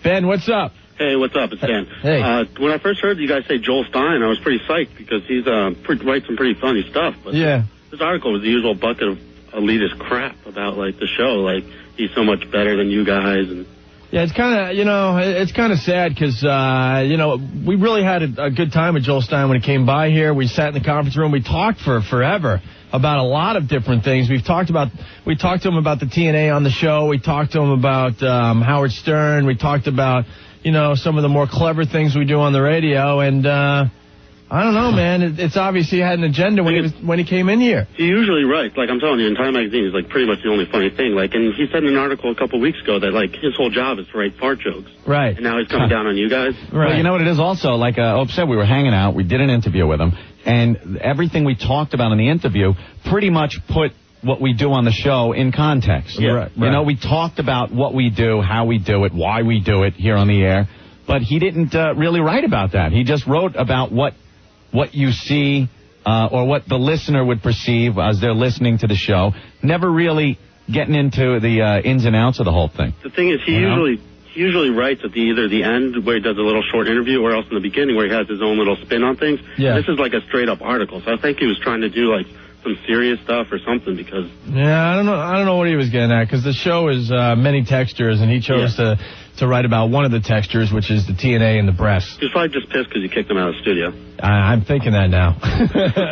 Ben, what's up? Hey, what's up? It's Ben. Hey. When I first heard you guys say Joel Stein, I was pretty psyched because he's writes some pretty funny stuff. But yeah. This article was the usual bucket of elitist crap about, like, the show. Like, he's so much better than you guys. And yeah, it's kind of, it's kind of sad because, we really had a good time with Joel Stein when he came by here. We sat in the conference room. We talked for forever about a lot of different things. We talked to him about the TNA on the show. We talked to him about Howard Stern. We talked about, some of the more clever things we do on the radio. And I don't know, man. It's obvious he had an agenda when he came in here. He usually writes, like I'm telling you, in Time Magazine is like pretty much the only funny thing. Like, and he said in an article a couple weeks ago that like his whole job is to write fart jokes. Right. And now he's coming down on you guys. Right. Well, you know what it is also, like Ope said, we were hanging out, we did an interview with him, and everything we talked about in the interview pretty much put what we do on the show in context. Yeah. Right. We talked about what we do, how we do it, why we do it here on the air, but he didn't really write about that. He just wrote about what you see or what the listener would perceive as they're listening to the show, never really getting into the ins and outs of the whole thing. The thing is, he usually writes at either the end where he does a little short interview or else in the beginning where he has his own little spin on things. Yeah. This is like a straight-up article, so I think he was trying to do like some serious stuff or something because... Yeah, I don't know what he was getting at because the show is many textures and he chose to write about one of the textures, which is the TNA and the breasts. He was probably just pissed because you kicked him out of the studio. I'm thinking that now.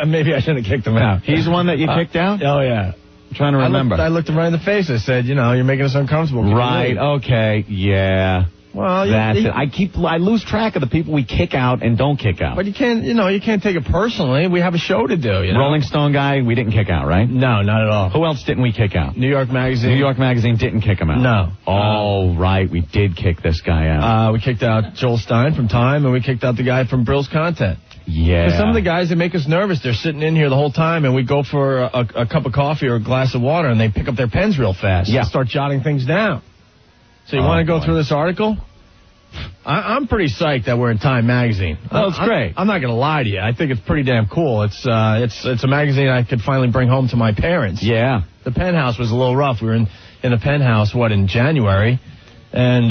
Maybe I shouldn't have kicked him out. He's the one that you kicked out? Oh, yeah. I'm trying to remember. I looked him right in the face. I said, you're making us uncomfortable. Right, okay, yeah. Well, that's it. I lose track of the people we kick out and don't kick out. But you can't take it personally. We have a show to do, Rolling Stone guy, we didn't kick out, right? No, not at all. Who else didn't we kick out? New York Magazine. New York Magazine didn't kick him out. No. Oh, right, we did kick this guy out. We kicked out Joel Stein from Time, and we kicked out the guy from Brill's Content. Yeah. Some of the guys, they make us nervous. They're sitting in here the whole time, and we go for a cup of coffee or a glass of water, and they pick up their pens real fast and start jotting things down. So you want to go through this article? I'm pretty psyched that we're in Time Magazine. Oh, it's great. I'm not going to lie to you. I think it's pretty damn cool. It's a magazine I could finally bring home to my parents. Yeah. The Penthouse was a little rough. We were in the Penthouse, in January? And,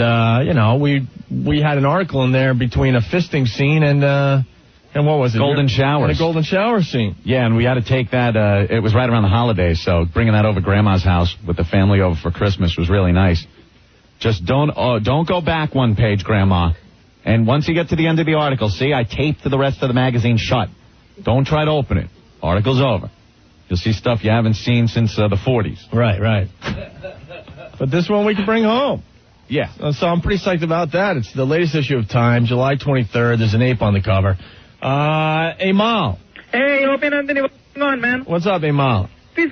we had an article in there between a fisting scene and what was it? Golden showers. And a golden shower scene. Yeah, and we had to take that, it was right around the holidays, so bringing that over Grandma's house with the family over for Christmas was really nice. Just don't go back one page, Grandma. And once you get to the end of the article, see, I taped the rest of the magazine shut. Don't try to open it. Article's over. You'll see stuff you haven't seen since the 40s. Right. But this one we can bring home. Yeah. So I'm pretty psyched about that. It's the latest issue of Time, July 23rd. There's an ape on the cover. Amal. Hey, Opie and Anthony, what's going on, man? What's up, Amal? This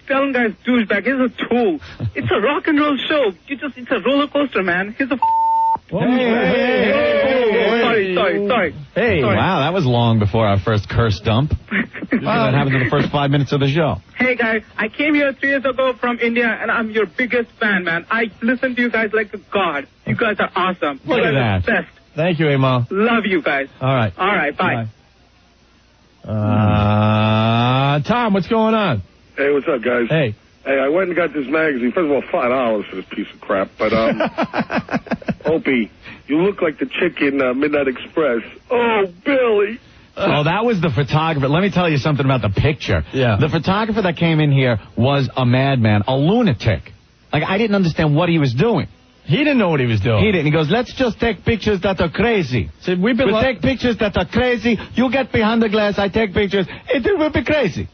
Fallon guy's douchebag. He's a tool. It's a rock and roll show. It's a roller coaster, man. He's a Sorry. Hey, wow, that was long before our first curse dump. That happened in the first 5 minutes of the show. Hey, guys, I came here 3 years ago from India, and I'm your biggest fan, man. I listen to you guys like a god. You guys are awesome. Look at that. Best. Thank you, Amal. Love you guys. All right. Bye. Tom, what's going on? Hey, what's up, guys? Hey, I went and got this magazine. First of all, $5 for this piece of crap. But, Opie, you look like the chick in Midnight Express. Oh, Billy. Oh, that was the photographer. Let me tell you something about the picture. Yeah. The photographer that came in here was a madman, a lunatic. Like, I didn't understand what he was doing. He didn't know what he was doing. He didn't. He goes, let's just take pictures that are crazy. See, we'll take pictures that are crazy. You get behind the glass, I take pictures. It will be crazy.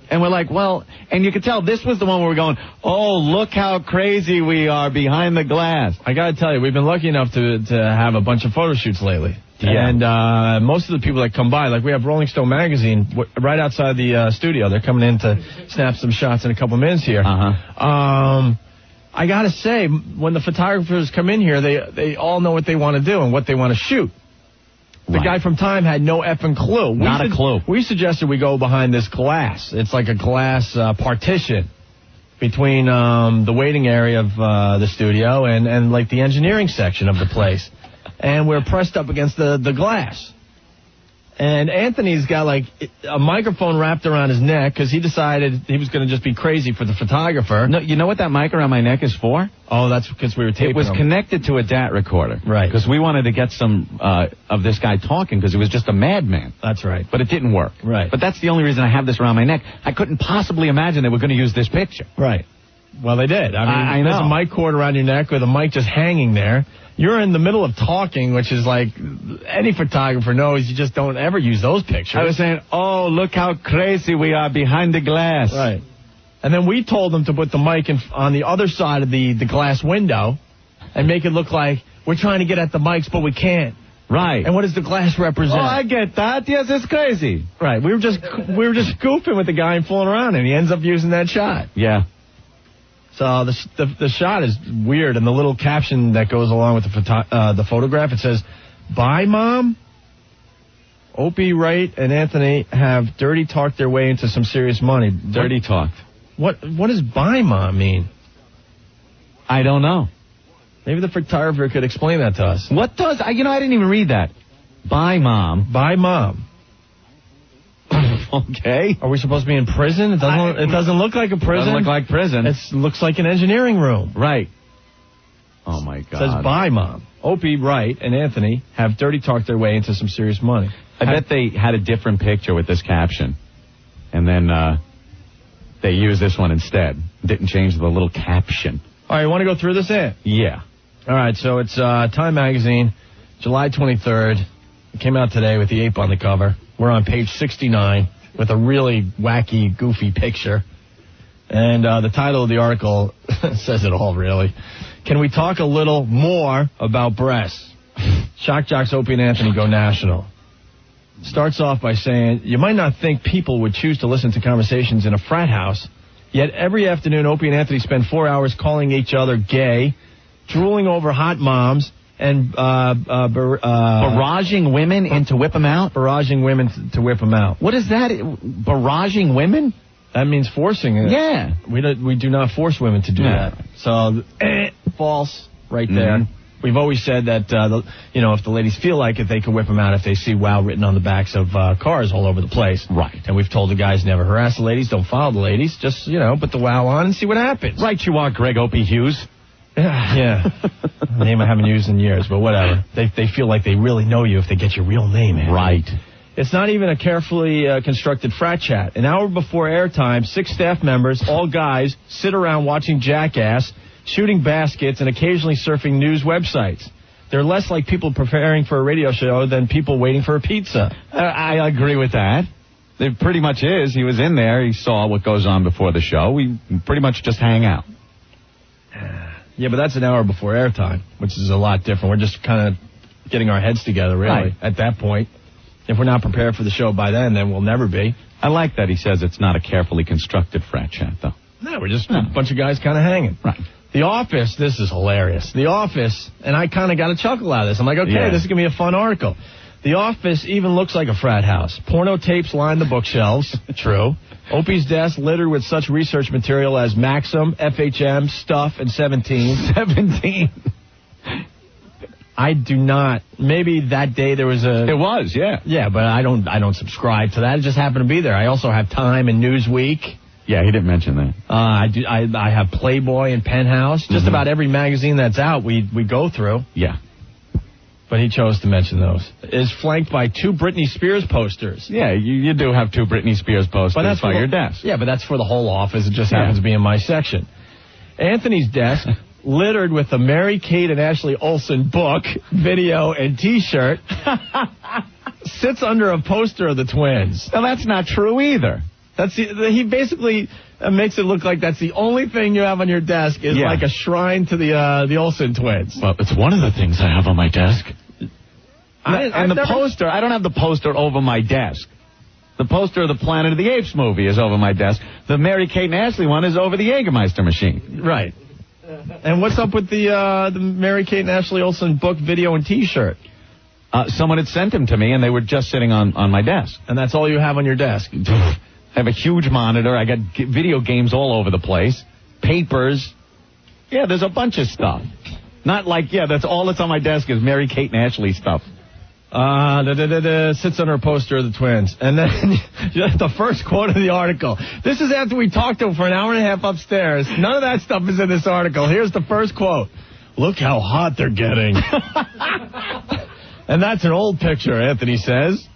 And we're like, well, and you could tell this was the one where we're going, oh, look how crazy we are behind the glass. I got to tell you, we've been lucky enough to have a bunch of photo shoots lately. Yeah. And most of the people that come by, like we have Rolling Stone magazine right outside the studio. They're coming in to snap some shots in a couple minutes here. I got to say, when the photographers come in here, they all know what they want to do and what they want to shoot. The guy from Time had no effing clue. Not a clue. We suggested we go behind this glass. It's like a glass partition between the waiting area of the studio and like the engineering section of the place. And we're pressed up against the glass. And Anthony's got, like, a microphone wrapped around his neck because he decided he was going to just be crazy for the photographer. No, you know what that mic around my neck is for? Oh, that's because we were taping It was him. connected to a DAT recorder. Right. Because we wanted to get some of this guy talking because he was just a madman. That's right. But it didn't work. Right. But that's the only reason I have this around my neck. I couldn't possibly imagine they were going to use this picture. Right. Well, they did. I mean, I there's know. a mic cord around your neck with a mic just hanging there. You're in the middle of talking, which is like any photographer knows you just don't ever use those pictures. I was saying, oh, look how crazy we are behind the glass. Right. And then we told them to put the mic on the other side of the glass window and make it look like we're trying to get at the mics, but we can't. Right. And what does the glass represent? Oh, I get that. Yes, it's crazy. Right. We were just goofing with the guy and fooling around, and he ends up using that shot. Yeah. So the shot is weird, and the little caption that goes along with the photograph, it says, "Bye, Mom." Opie, Wright, and Anthony have dirty talked their way into some serious money. Dirty talked. What does "Bye, Mom" mean? I don't know. Maybe the photographer could explain that to us. What does... I didn't even read that. Bye, Mom. Bye, Mom. Okay. Are we supposed to be in prison? It doesn't look like a prison. Doesn't look like prison. It looks like an engineering room. Right. Oh, my God. It says, "Bye, Mom." Opie, Wright, and Anthony have dirty talked their way into some serious money. I bet they had a different picture with this caption. And then they used this one instead. Didn't change the little caption. All right, you want to go through this, Ant? Yeah. All right, so it's Time Magazine, July 23rd. It came out today with the ape on the cover. We're on page 69 with a really wacky, goofy picture. And the title of the article says it all, really. Can we talk a little more about breasts? Shock jocks Opie and Anthony go national. Starts off by saying, you might not think people would choose to listen to conversations in a frat house, yet every afternoon Opie and Anthony spend 4 hours calling each other gay, drooling over hot moms, and barraging women in to whip them out? Barraging women to whip them out. What is that? Barraging women? That means forcing it. Yeah. We do not force women to do that. So, false right there. We've always said that, if the ladies feel like it, they can whip them out if they see "wow" written on the backs of cars all over the place. Right. And we've told the guys never harass the ladies, don't follow the ladies, just, put the "wow" on and see what happens. Right you are, Greg Opie Hughes. Yeah. A name I haven't used in years, but whatever. They feel like they really know you if they get your real name in. Right. It's not even a carefully constructed frat chat. An hour before airtime, 6 staff members, all guys, sit around watching Jackass, shooting baskets, and occasionally surfing news websites. They're less like people preparing for a radio show than people waiting for a pizza. I agree with that. It pretty much is. He was in there. He saw what goes on before the show. We pretty much just hang out. Yeah, but that's an hour before airtime, which is a lot different. We're just kind of getting our heads together, really, right. At that point. If we're not prepared for the show by then we'll never be. I like that he says it's not a carefully constructed frat chat, though. No, we're just a bunch of guys kind of hanging. Right. The Office, this is hilarious. The Office, and I kind of got a chuckle out of this. I'm like, okay, this is going to be a fun article. The Office even looks like a frat house. Porno tapes line the bookshelves. True. Opie's desk littered with such research material as Maxim, FHM, Stuff, and 17. 17. I do not. Maybe that day there was a... It was, yeah. Yeah, but I don't subscribe to that. It just happened to be there. I also have Time and Newsweek. Yeah, he didn't mention that. I have Playboy and Penthouse. Just about every magazine that's out we go through. Yeah. But he chose to mention those. Is flanked by 2 Britney Spears posters. Yeah, you do have 2 Britney Spears posters but that's by your desk. Yeah, but that's for the whole office. It just happens to be in my section. Anthony's desk, littered with the Mary-Kate and Ashley Olsen book, video, and T-shirt, sits under a poster of the twins. Now, that's not true either. He basically makes it look like that's the only thing you have on your desk is like a shrine to the Olsen twins. Well, it's one of the things I have on my desk. Poster, I don't have the poster over my desk. The poster of the Planet of the Apes movie is over my desk. The Mary-Kate and Ashley one is over the Jägermeister machine. Right. And what's up with the Mary-Kate and Ashley Olsen book, video, and T-shirt? Someone had sent them to me, and they were just sitting on my desk. And that's all you have on your desk? I have a huge monitor. I got video games all over the place. Papers. Yeah, there's a bunch of stuff. Not like, that's all that's on my desk is Mary-Kate and Ashley stuff. Sits under a poster of the twins. And then the first quote of the article. This is after we talked to him for an hour and a half upstairs. None of that stuff is in this article. Here's the first quote. Look how hot they're getting. And that's an old picture, Anthony says.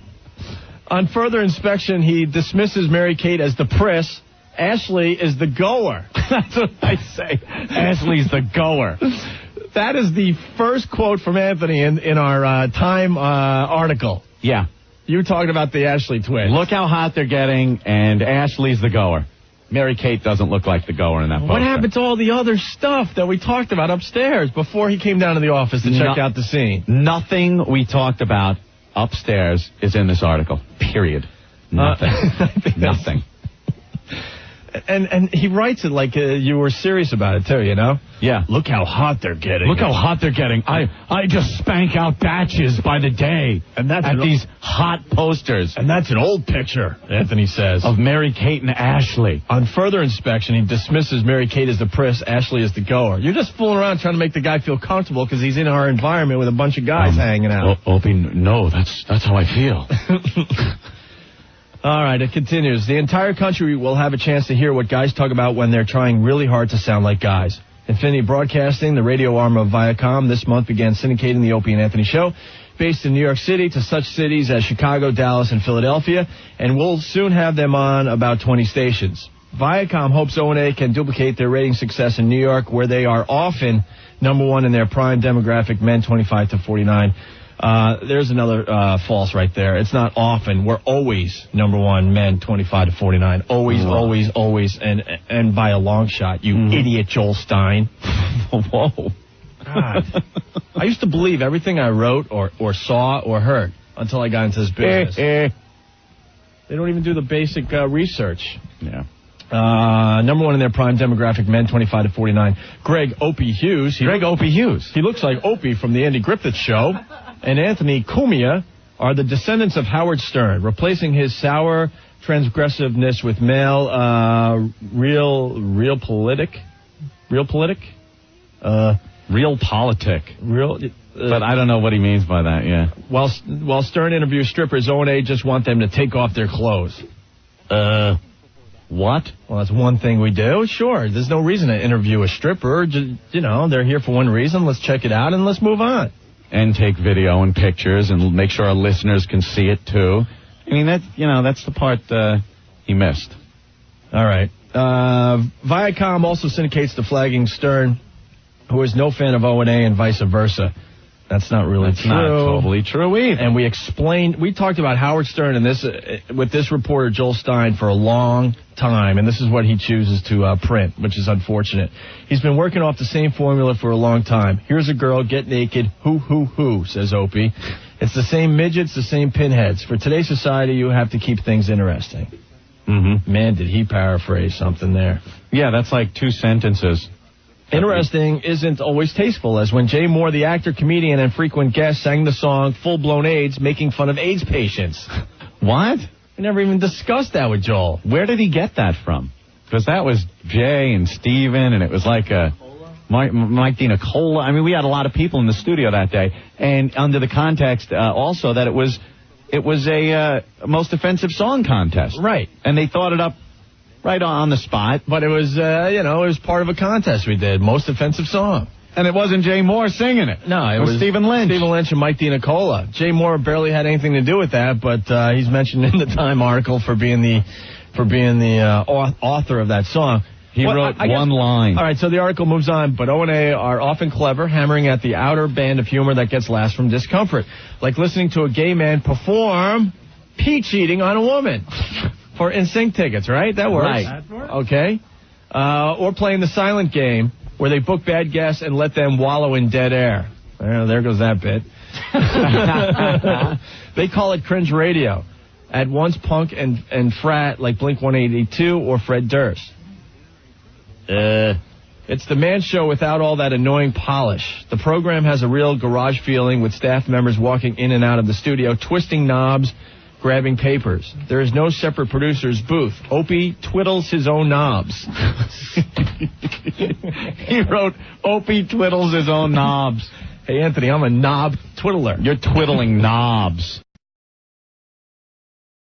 On further inspection, he dismisses Mary-Kate as the priss. Ashley is the goer. That's what I say. Ashley's the goer. That is the first quote from Anthony in our Time article. Yeah. You were talking about the Ashley twins. Look how hot they're getting, and Ashley's the goer. Mary-Kate doesn't look like the goer in that poster. What happened to all the other stuff that we talked about upstairs before he came down to the office to check out the scene? Nothing we talked about upstairs is in this article. Period. Nothing. Nothing. And he writes it like you were serious about it, too, you know? Yeah. Look how hot they're getting. Look how hot they're getting. I just spank out batches by the day and that's at these hot posters. And that's an old picture, Anthony says. Of Mary-Kate and Ashley. On further inspection, he dismisses Mary-Kate as the priss, Ashley as the goer. You're just fooling around trying to make the guy feel comfortable because he's in our environment with a bunch of guys hanging out. Opie, no, that's how I feel. All right, it continues. The entire country will have a chance to hear what guys talk about when they're trying really hard to sound like guys. Infinity Broadcasting, the radio arm of Viacom, this month began syndicating the Opie and Anthony Show, based in New York City to such cities as Chicago, Dallas, and Philadelphia, and we'll soon have them on about 20 stations. Viacom hopes O&A can duplicate their rating success in New York, where they are often number one in their prime demographic, men 25 to 49. There's another false right there. It's not often. We're always number one, men 25 to 49. Always, always, always, and by a long shot. You idiot, Joel Stein. Whoa. God. I used to believe everything I wrote or saw or heard until I got into this business. They don't even do the basic research. Yeah. Number one in their prime demographic, men 25 to 49. Greg Opie Hughes. Opie Hughes. He looks like Opie from the Andy Griffith Show. And Anthony Cumia are the descendants of Howard Stern, replacing his sour transgressiveness with male real politic. But I don't know what he means by that, yeah. While Stern interviews strippers, O&A just want them to take off their clothes. What? Well, that's one thing we do. Sure, there's no reason to interview a stripper. You know, they're here for one reason. Let's check it out and let's move on. And take video and pictures and make sure our listeners can see it, too. I mean, that's the part he missed. All right. Viacom also syndicates the flagging Stern, who is no fan of O&A and vice versa. That's not really true. Not totally true either. And we talked about Howard Stern and this with this reporter Joel Stein for a long time, and this is what he chooses to print, which is unfortunate. He's been working off the same formula for a long time. Here's a girl, get naked, hoo, says Opie. It's the same midgets, the same pinheads. For today's society, you have to keep things interesting. Mm-hmm. Man, did he paraphrase something there. Yeah, that's like 2 sentences. Interesting isn't always tasteful, as when Jay Moore, the actor, comedian, and frequent guest, sang the song Full-Blown AIDS, making fun of AIDS patients. What? We never even discussed that with Joel. Where did he get that from? Because that was Jay and Steven, and it was like a Mike DiNicola. I mean, we had a lot of people in the studio that day, and under the context also that it was a most offensive song contest. Right. And they thought it up right on the spot. But it was, it was part of a contest we did, most offensive song. And it wasn't Jay Moore singing it. No, it was Stephen Lynch. Stephen Lynch and Mike DiNicola. Jay Moore barely had anything to do with that, but he's mentioned in the Time article for being the author of that song. He wrote one line. All right, so the article moves on, but O&A are often clever, hammering at the outer band of humor that gets laughs from discomfort, like listening to a gay man perform pee-cheating on a woman. For NSYNC tickets, right? That works. Right. Okay. Or playing the silent game where they book bad guests and let them wallow in dead air. Well, there goes that bit. They call it cringe radio. At once punk and frat like Blink-182 or Fred Durst. It's the man show without all that annoying polish. The program has a real garage feeling with staff members walking in and out of the studio, twisting knobs, grabbing papers. There is no separate producer's booth. Opie twiddles his own knobs. He wrote, Opie twiddles his own knobs. Hey, Anthony, I'm a knob Twiddler. You're twiddling knobs.